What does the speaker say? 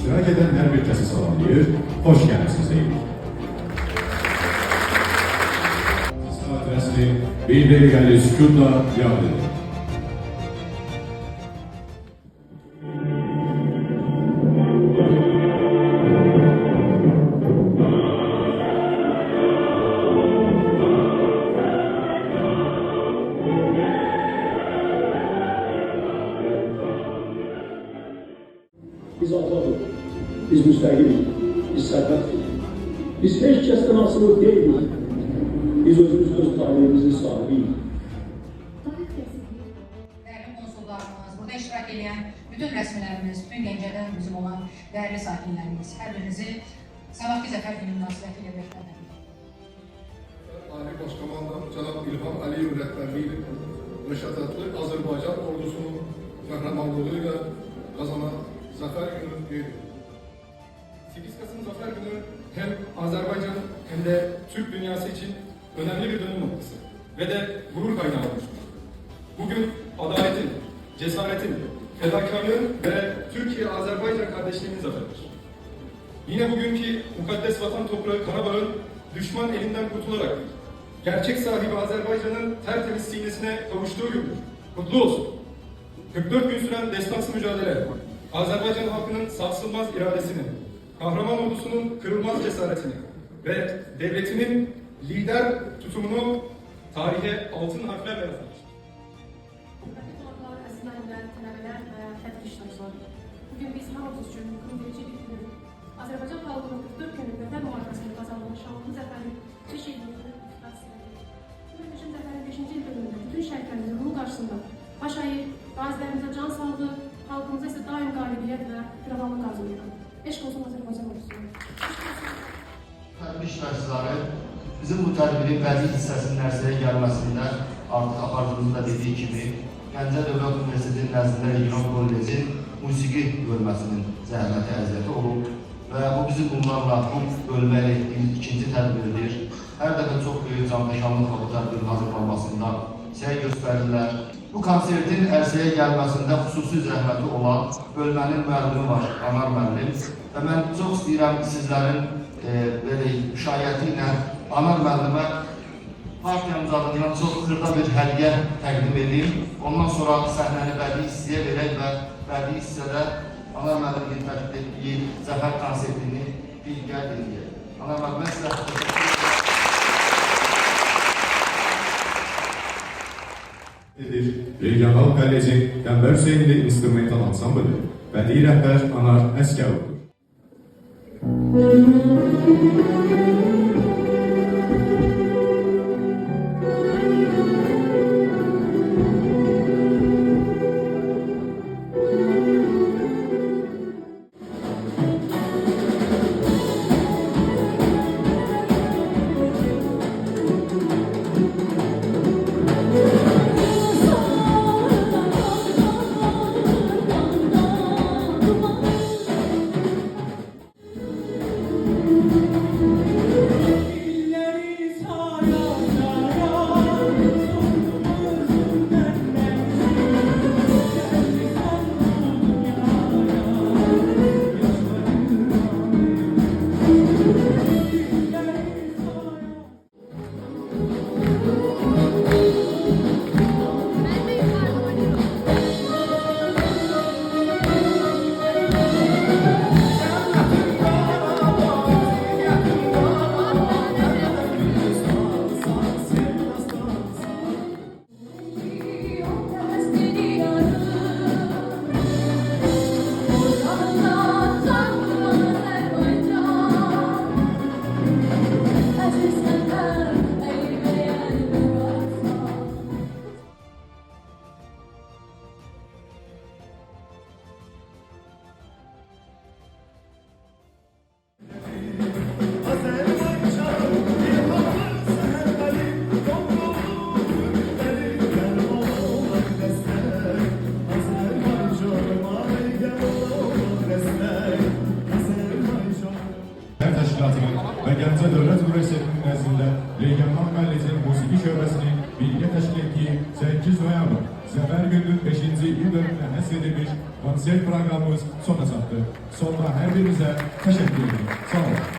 iştirak eden her bir kəsi salamlayır, hoş gəlirsiniz deyilir. Saat rəsmi bir dəqiqəli sükutla yad edilir. Biz atadık, biz müstəqiliz, biz sərvətlik, biz heç kəsdən asılı deyilik, biz özümüz öz talihimizin sahibiyik. Değerli konsullarımız, burada iştirak edən bütün rəsmilərimiz, bütün Gəncədə bizim olan değerli sakinlərimiz, hər birinizi sabahki Zəfər günü münasibətilə beklədim. Ali Başkomandan Cənab İlham Əliyev rəhbərliyi ilə rəşadətli Azərbaycan ordusunun qəhrəmanlığı ilə qazanan Zafer Günü değil. 8 Kasım Zafer Günü hem Azerbaycan hem de Türk dünyası için önemli bir dönüm noktası ve de gurur kaynağı olmuştur. Bugün adaletin, cesaretin, fedakarlığın ve Türkiye-Azerbaycan kardeşliğinin zaferidir. Yine bugünkü mukaddes vatan toprağı Karabağ'ın düşman elinden kurtularak gerçek sahibi Azerbaycan'ın tertemiz sinesine kavuştuğu gündür. Kutlu olsun. 44 gün süren destansı mücadele, Azerbaycan halkının sarsılmaz iradesini, kahraman ordusunun kırılmaz cesaretini ve devletinin lider tutumunu tarihe altın harflerle yazılmıştır. Bugün biz hamımız üçün qındıcı bir gün, Azərbaycan xalqının 44 günlük vətən müharibəsində qazandığı şanlı zəfərin 5 illiğini iftihas edilir. Bu Məhəşin Zəfərin 5-ci il dönümündə bütün şəhidlərimizin bunun qarşısında baş əyir, qazilərimizə can sağlığı, halkımıza ise daim qalibiyyət və firavanlıq arzulayıram. Eşq olsun Azərbaycan ordusu. Tədbir iştirakçıları bizim bu tədbirin bəzi hissəsinin ərsəyə gəlməsində artıq apardığımızın da dediyi kimi Gəncə Dövlət Universitetinin nəzdində Regional Kollecin musiqi bölməsinin zəhməti əziyyəti olub və bu bizim bunlarla bu bölməli ikinci tədbirdir. Hər dəfə çox böyük canfəşanlıqla bu tədbirin hazırlanmasında səy göstərirlər. Bu konsertin ərsəyə gəlməsində xüsusi zəhməti olan bölmənin müəllimi var, Anar müəllim. Və mən çox istəyirəm sizlərin müşayiəti ilə Anar müəllimə partiyamız adından çox xırda bir hədiyyə təqdim edeyim. Ondan sonra səhnəni bədii hissəyə verək və bədii hissədə Anar müəllimin təqdim etdiyi zəfər konsertini bilgər edəyək. Anar müəllimə sizə Regional Kollecin Qəmbər Hüseynli instrumental ansamblı bədii rəhbər Anar Əskərovdur. Təşkilatının və Gəncə Dövlət Universitetinin nəzdində Regional Kollecin musiqi şöbəsinin birlikte təşkil etdiyi 8 noyabr Zəfər Günü'nün 5. il dönümünə həsr edilmiş konser proqramımız sona çatdı. Sonra hər birinizə təşəkkür ederim. Sağ olun.